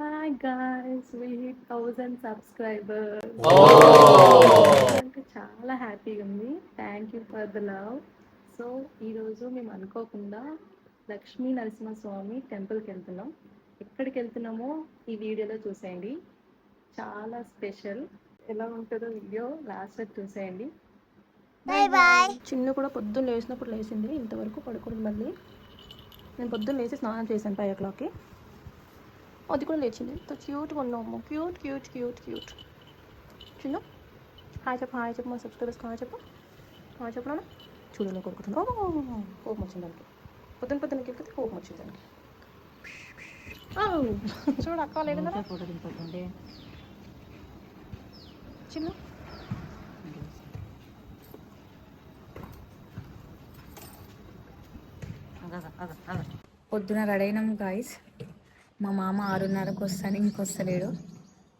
Hi guys, we hit 1000 subscribers. నాకు చాలా హ్యాపీగా ఉంది. Thank you for the love. So ఈరోజు మేము అనుకోకుండా లక్ష్మీ నరసింహస్వామి టెంపుల్కి వెళ్తున్నాం. ఎక్కడికి వెళ్తున్నామో ఈ వీడియోలో చూసేయండి. చాలా స్పెషల్. ఎలా ఉంటుందో వీడియో లాస్ట్ వరకు చూసేయండి. Bye bye. చిన్ను కూడా పొద్దున్న లేచినప్పుడు లేచింది, ఇంతవరకు పడుకుంది. మళ్ళీ నేను పొద్దున్న లేచి స్నానం చేశాను 5 o'clockకి. అది కూడా లేచింది. ఇంత క్యూట్గా ఉన్నాము. Cute cute cute cute. Chinnu hi చెప్పు, హాయ్ చెప్పు. మా సబ్స్క్రైబర్స్ హాయ్ చెప్పు, హాయ్ చెప్పు. నాన్న చూడలే కొడుకుతున్నా. కోపం వచ్చింది దానికి. పొద్దున్నకి వెళ్తే కోపం వచ్చింది దానికి. చూడు అక్క లేదు కదా చిన్ను. పొద్దున రెడీ అయినాము గాయస్. మా మామ 6:30కు వస్తాను, ఇంకొస్తలేడు.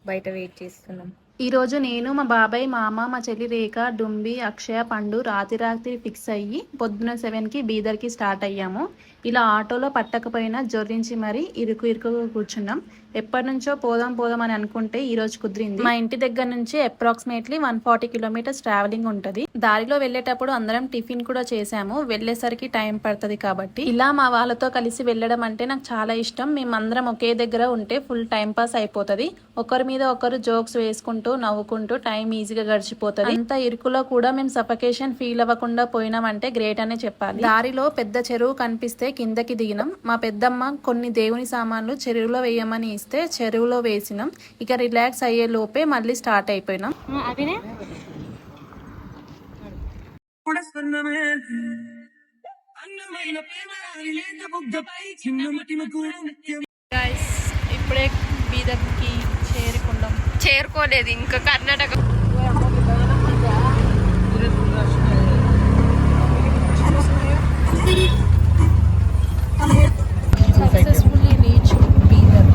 బయట వెయిట్ చేస్తున్నాం. ఈరోజు నేను, మా బాబాయ్, మా అమ్మ, మా చెల్లి రేఖ, డుంబి, అక్షయ, పండు రాత్రి ఫిక్స్ అయ్యి పొద్దున 7కి బీదర్కి స్టార్ట్ అయ్యాము. ఇలా ఆటోలో పట్టకపోయినా జొర్రించి మరీ ఇరుకుగా కూర్చున్నాం. ఎప్పటి నుంచో పోదాం అని అనుకుంటే ఈ రోజు కుదిరింది. మా ఇంటి దగ్గర నుంచి అప్రాక్సిమేట్లీ 140 kilometers ట్రావెలింగ్ ఉంటది. దారిలో వెళ్ళేటప్పుడు అందరం టిఫిన్ కూడా చేసాము. వెళ్ళేసరికి టైం పడుతుంది కాబట్టి ఇలా మా వాళ్ళతో కలిసి వెళ్ళడం అంటే నాకు చాలా ఇష్టం. మేమందరం ఒకే దగ్గర ఉంటే ఫుల్ టైం పాస్ అయిపోతుంది. ఒకరి మీద ఒకరు జోక్స్ వేసుకుంటూ నవ్వుకుంటూ టైం ఈజీగా గడిచిపోతుంది. అంత ఇరుకులో కూడా మేము సఫకేషన్ ఫీల్ అవ్వకుండా పోయినామంటే గ్రేట్ అనే చెప్పాలి. దారిలో పెద్ద చెరువు కనిపిస్తే కిందకి దిగినాం. మా పెద్దమ్మ కొన్ని దేవుని సామాన్లు చెరువులో వేయమని ఇస్తే చెరువులో వేసినాం. ఇక రిలాక్స్ అయ్యే లోపే మళ్ళీ స్టార్ట్ అయిపోయినాం. ఇప్పుడే బీదర్కి చేరుకోలేదు ఇంకా. Karnataka successfully reach Bidar.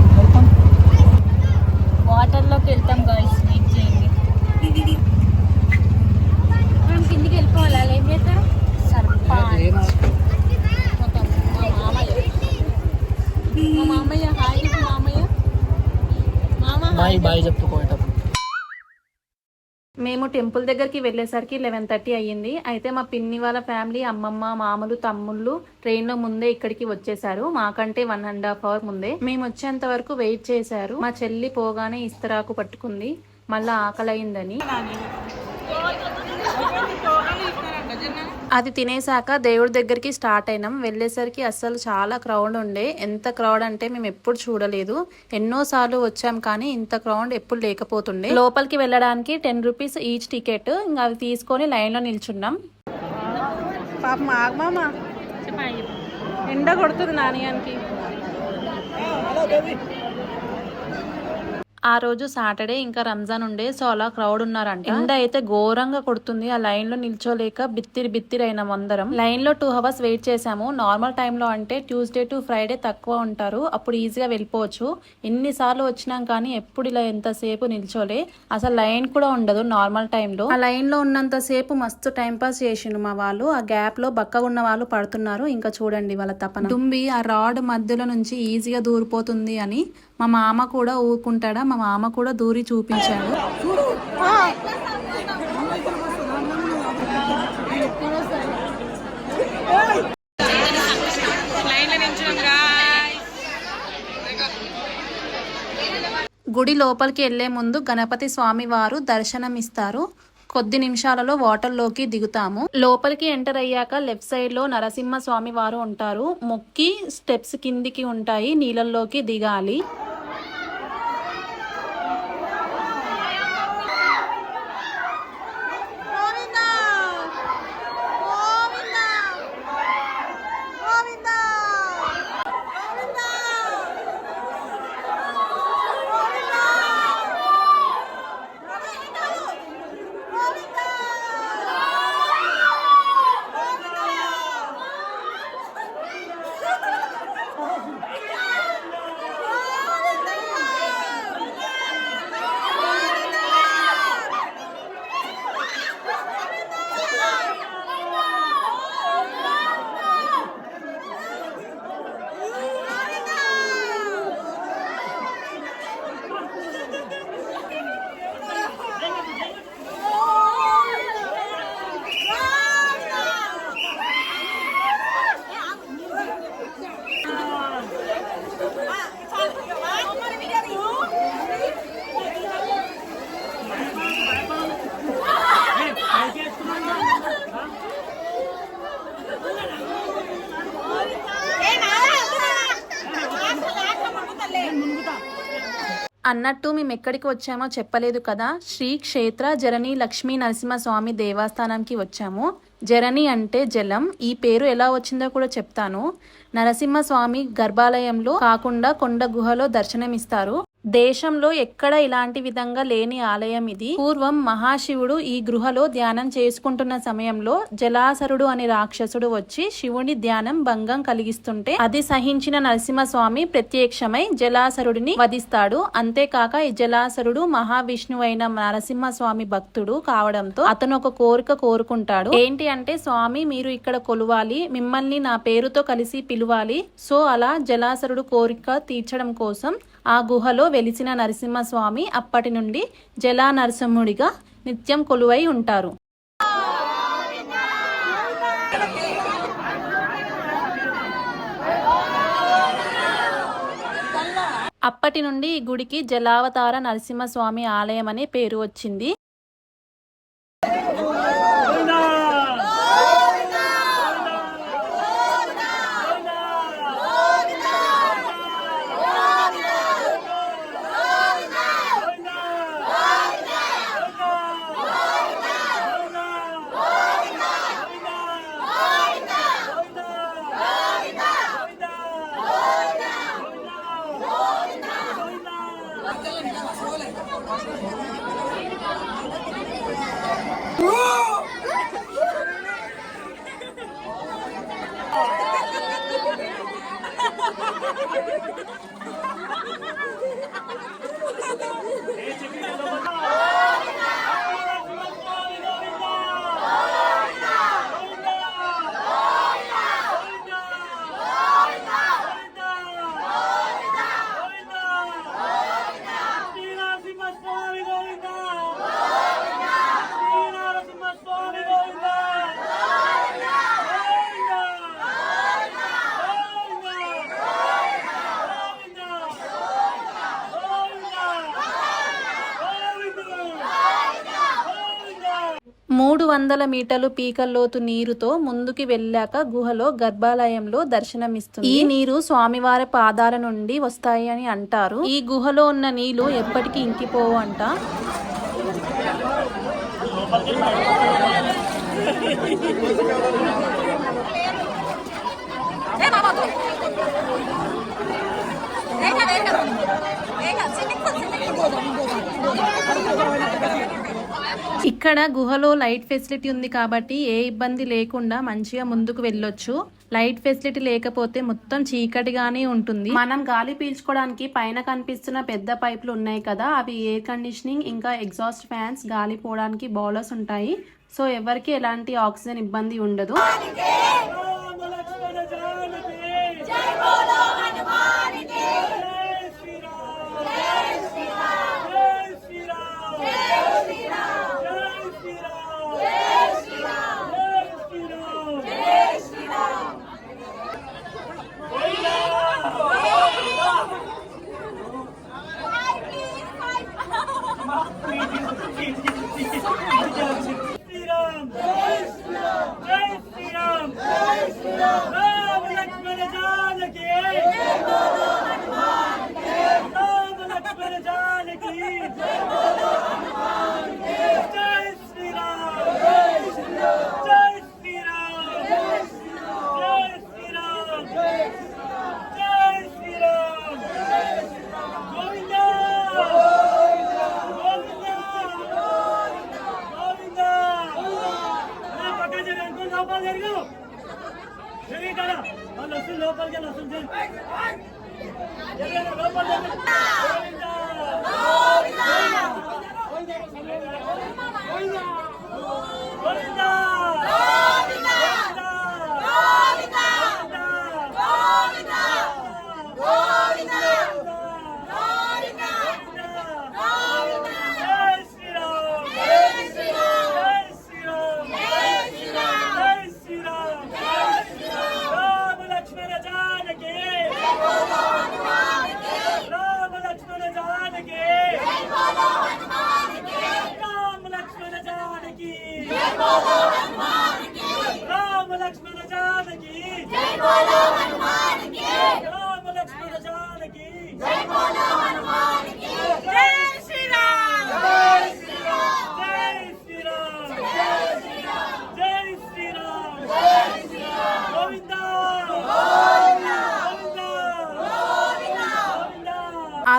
వాటర్లోకి వెళ్తాం గాయస్, వెయిట్ చేయండి. మనం కిందికి వెళ్ళిపోవాలి. అలా ఏం చేస్తారు? మా మామయ్య హాయ్ మామయ్య బాయ్ చెప్పుకోవటం. మేము టెంపుల్ దగ్గరికి వెళ్ళేసరికి 11:30 అయ్యింది. అయితే మా పిన్ని వాళ్ళ ఫ్యామిలీ, అమ్మమ్మ, మామలు, తమ్ముళ్ళు ట్రైన్లో ముందే ఇక్కడికి వచ్చేసారు. మాకంటే 1.5 hour ముందే. మేము వచ్చేంత వరకు వెయిట్ చేశారు. మా చెల్లి పోగానే ఇస్తరాకు పట్టుకుంది, మళ్ళా ఆకలైందని. అది తినేసాక దేవుడి దగ్గరికి స్టార్ట్ అయినాం. వెళ్ళేసరికి అస్సలు చాలా క్రౌడ్ ఉండే. ఎంత క్రౌడ్ అంటే మేము ఎప్పుడు చూడలేదు. ఎన్నోసార్లు వచ్చాం కానీ ఇంత క్రౌడ్ ఎప్పుడు లేకపోతుండే. లోపలికి వెళ్ళడానికి 10 rupees ఈచ్ టికెట్. ఇంకా అవి తీసుకొని లైన్లో నిల్చున్నాం. పాపం ఆగమామా, ఎండ కొడుతుంది నానియానికి. ఆ రోజు సాటర్డే, ఇంకా రంజాన్ ఉండే. సో అలా క్రౌడ్ ఉన్నారంట. ఎండ అయితే ఘోరంగా కొడుతుంది. ఆ లైన్ లో నిల్చోలేక బిత్తిరి అయినాం అందరం. లైన్ లో 2 hours వెయిట్ చేసాము. నార్మల్ టైంలో అంటే ట్యూస్డే టు ఫ్రైడే తక్కువ ఉంటారు, అప్పుడు ఈజీగా వెళ్ళిపోవచ్చు. ఎన్నిసార్లు వచ్చినాం కానీ ఎప్పుడు ఇలా ఎంతసేపు నిల్చోలే. అసలు లైన్ కూడా ఉండదు నార్మల్ టైంలో. ఆ లైన్ లో ఉన్నంత సేపు మస్తు టైం పాస్ చేసిండు మా వాళ్ళు. ఆ గ్యాప్ లో బక్కగా ఉన్న వాళ్ళు పడుతున్నారు. ఇంకా చూడండి వాళ్ళ తపన. దుంబి ఆ రాడ్ మధ్యలో నుంచి ఈజీగా దూరిపోతుంది అని మా మామ కూడా ఊరుకుంటాడా, మా మామ కూడా దూరి చూపించాడు. గుడి లోపలికి వెళ్లే ముందు గణపతి స్వామి వారు దర్శనం ఇస్తారు. కొద్ది నిమిషాలలో వాటర్లోకి దిగుతాము. లోపలికి ఎంటర్ అయ్యాక లెఫ్ట్ సైడ్ లో నరసింహ స్వామి వారు ఉంటారు. మొక్కి స్టెప్స్ కిందికి ఉంటాయి, నీళ్ళల్లోకి దిగాలి. అన్నట్టు మేము ఎక్కడికి వచ్చామో చెప్పలేదు కదా, శ్రీ క్షేత్ర జరణి లక్ష్మీ నరసింహస్వామి దేవస్థానంకి వచ్చాము. జరణి అంటే జలం. ఈ పేరు ఎలా వచ్చిందో కూడా చెప్తాను. నరసింహస్వామి గర్భాలయంలో కాకుండా కొండ గుహలో దర్శనమిస్తారు. దేశంలో ఎక్కడ ఇలాంటి విధంగా లేని ఆలయం ఇది. పూర్వం మహాశివుడు ఈ గృహలో ధ్యానం చేసుకుంటున్న సమయంలో జలాసరుడు అనే రాక్షసుడు వచ్చి శివుని ధ్యానం భంగం కలిగిస్తుంటే అది సహించిన నరసింహస్వామి ప్రత్యక్షమై జలాసరుడిని వధిస్తాడు. అంతేకాక ఈ జలాసరుడు మహావిష్ణువైన నరసింహస్వామి భక్తుడు కావడంతో అతను ఒక కోరిక కోరుకుంటాడు. ఏంటి అంటే, స్వామి మీరు ఇక్కడ కొలువాలి, మిమ్మల్ని నా పేరుతో కలిసి పిలువాలి. సో అలా జలాసరుడు కోరిక తీర్చడం కోసం ఆ గుహలో వెలిసిన నరసింహస్వామి అప్పటి నుండి జలా నరసింహుడిగా నిత్యం కొలువై ఉంటారు. అప్పటి నుండి ఈ గుడికి జలావతార నరసింహస్వామి ఆలయం అనే పేరు వచ్చింది. మూడు 300 మీటర్లు పీకల్లోతు నీరుతో ముందుకి వెళ్ళాక గుహలో గర్భాలయంలో దర్శనమిస్తుంది. ఈ నీరు స్వామివారి పాదాల నుండి వస్తాయి అని అంటారు. ఈ గుహలో ఉన్న నీళ్లు ఎప్పటికీ ఇంకిపోవు అంట. ఇక్కడ గుహలో లైట్ ఫెసిలిటీ ఉంది కాబట్టి ఏ ఇబ్బంది లేకుండా మంచిగా ముందుకు వెళ్ళొచ్చు. లైట్ ఫెసిలిటీ లేకపోతే మొత్తం చీకటిగానే ఉంటుంది. మనం గాలి పీల్చుకోవడానికి పైన కనిపిస్తున్న పెద్ద పైపులు ఉన్నాయి కదా, అవి ఎయిర్ కండిషనింగ్, ఇంకా ఎగ్జాస్ట్ ఫ్యాన్స్, గాలి పోవడానికి బౌలర్స్ ఉంటాయి. సో ఎవరికి ఎలాంటి ఆక్సిజన్ ఇబ్బంది ఉండదు. Jai Shri Ram! Jai Shri Ram!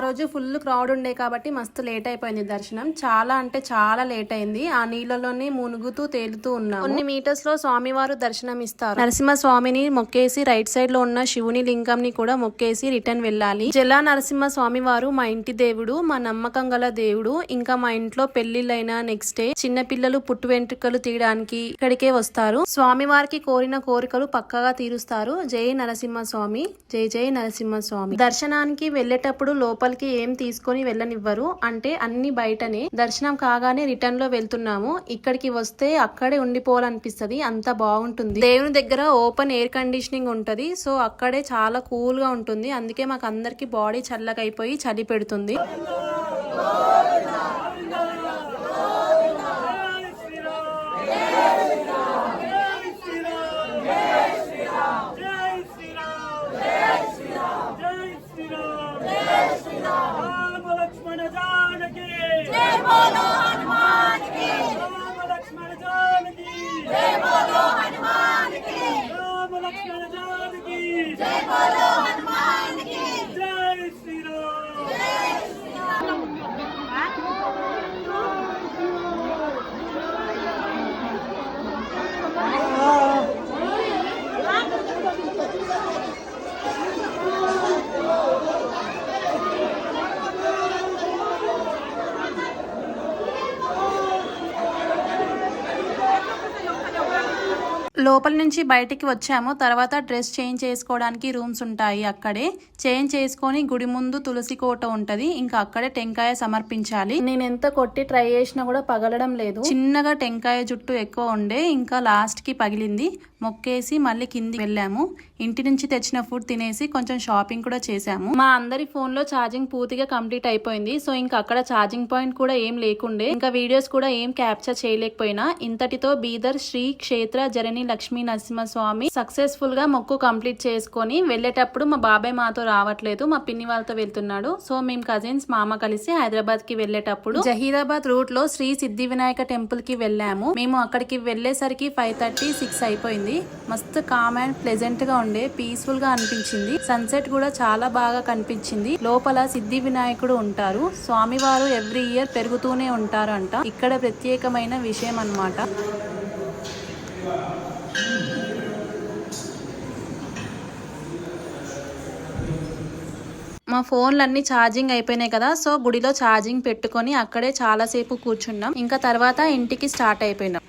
రోజు ఫుల్ క్రౌడ్ ఉండే కాబట్టి మస్తు లేట్ అయిపోయింది దర్శనం. చాలా అంటే చాలా లేట్ అయింది. ఆ నీళ్ళలోనే మునుగుతూ తేలుతూ ఉన్నాం. కొన్ని మీటర్స్ లో స్వామివారు దర్శనం ఇస్తారు. నరసింహ స్వామిని మొక్కేసి రైట్ సైడ్ లో ఉన్న శివుని లింగం ని కూడా మొక్కేసి రిటర్న్ వెళ్ళాలి. జలా నరసింహ స్వామివారు మా ఇంటి దేవుడు, మా నమ్మకం గల దేవుడు. ఇంకా మా ఇంట్లో పెళ్లిళ్ళైనా నెక్స్ట్ డే చిన్న పిల్లలు పుట్టు వెంట్రుకలు తీయడానికి ఇక్కడికే వస్తారు. స్వామివారికి కోరిన కోరికలు పక్కగా తీరుస్తారు. జై నరసింహ స్వామి, జై జై నరసింహ స్వామి. దర్శనానికి వెళ్ళేటప్పుడు లోపలికి ఏం తీసుకొని వెళ్ళనివ్వరు, అంటే అన్ని బయటనే. దర్శనం కాగానే రిటర్న్ లో వెళ్తున్నాము. ఇక్కడికి వస్తే అక్కడే ఉండిపోవాలనిపిస్తది, అంత బాగుంటుంది. దేవుని దగ్గర ఓపెన్ ఎయిర్ కండిషనింగ్ ఉంటది, సో అక్కడే చాలా కూల్ గా ఉంటుంది. అందుకే మాకు అందరికి బాడీ చల్లగా అయిపోయి చలి పెడుతుంది. లోపల నుంచి బయటికి వచ్చాము. తర్వాత డ్రెస్ చేంజ్ చేసుకోవడానికి రూమ్స్ ఉంటాయి. అక్కడే చేంజ్ చేసుకొని గుడి ముందు తులసి కోట ఉంటది, ఇంకా అక్కడే టెంకాయ సమర్పించాలి. నేను ఎంత కొట్టి ట్రై చేసినా కూడా పగలడం లేదు. చిన్నగా టెంకాయ జుట్టు ఎక్కువ ఉండే, ఇంకా లాస్ట్ కి పగిలింది. మొక్కేసి మళ్ళీ కింది వెళ్ళాము. ఇంటి నుంచి తెచ్చిన ఫుడ్ తినేసి కొంచెం షాపింగ్ కూడా చేసాము. మా అందరి ఫోన్ లో ఛార్జింగ్ పూర్తిగా కంప్లీట్ అయిపోయింది. సో ఇంకా అక్కడ ఛార్జింగ్ పాయింట్ కూడా ఏం లేకుండే, ఇంకా వీడియోస్ కూడా ఏం క్యాప్చర్ చేయలేకపోయినా. ఇంతటితో బీదర్ శ్రీ క్షేత్ర జరణి లక్ష్మీ నరసింహస్వామి సక్సెస్ఫుల్ గా మొక్కు కంప్లీట్ చేసుకొని వెళ్ళేటప్పుడు మా బాబాయ్ మాతో రావట్లేదు, మా పిన్ని వాళ్ళతో వెళ్తున్నాడు. సో మేము కజిన్స్ మామ కలిసి హైదరాబాద్ కి వెళ్ళేటప్పుడు జహీరాబాద్ రూట్ లో శ్రీ సిద్ధి వినాయక టెంపుల్ కి వెళ్ళాము. మేము అక్కడికి వెళ్ళేసరికి 5:30, 6 అయిపోయింది. మస్తు కామ్ అండ్ ప్లెజెంట్ గా ఉండే, పీస్ఫుల్ గా అనిపించింది. సన్సెట్ కూడా చాలా బాగా కనిపించింది. లోపల సిద్ధి వినాయకుడు ఉంటారు. స్వామివారు ఎవ్రీ ఇయర్ పెరుగుతూనే ఉంటారు అంట. ఇక్కడ ప్రత్యేకమైన విషయం అన్నమాట. మా ఫోన్లన్నీ ఛార్జింగ్ అయిపోయినాయి కదా, సో గుడిలో ఛార్జింగ్ పెట్టుకొని అక్కడే చాలాసేపు కూర్చున్నాం. ఇంకా తర్వాత ఇంటికి స్టార్ట్ అయిపోయినాం.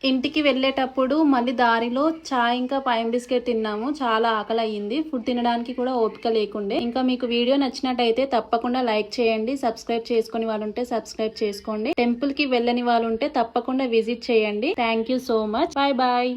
ఇంటికి వెళ్ళేటప్పుడు మళ్ళీ దారిలో చాయ్ ఇంకా పైన్ బిస్కెట్ తిన్నాము. చాలా ఆకలి అయ్యింది. ఫుడ్ తినడానికి కూడా ఓపిక లేకుండే. ఇంకా మీకు వీడియో నచ్చినట్టయితే తప్పకుండా లైక్ చేయండి. సబ్స్క్రైబ్ చేసుకుని వాళ్ళు ఉంటే సబ్స్క్రైబ్ చేసుకోండి. టెంపుల్ కి వెళ్ళని వాళ్ళు ఉంటే తప్పకుండా విజిట్ చేయండి. Thank you so much. Bye bye.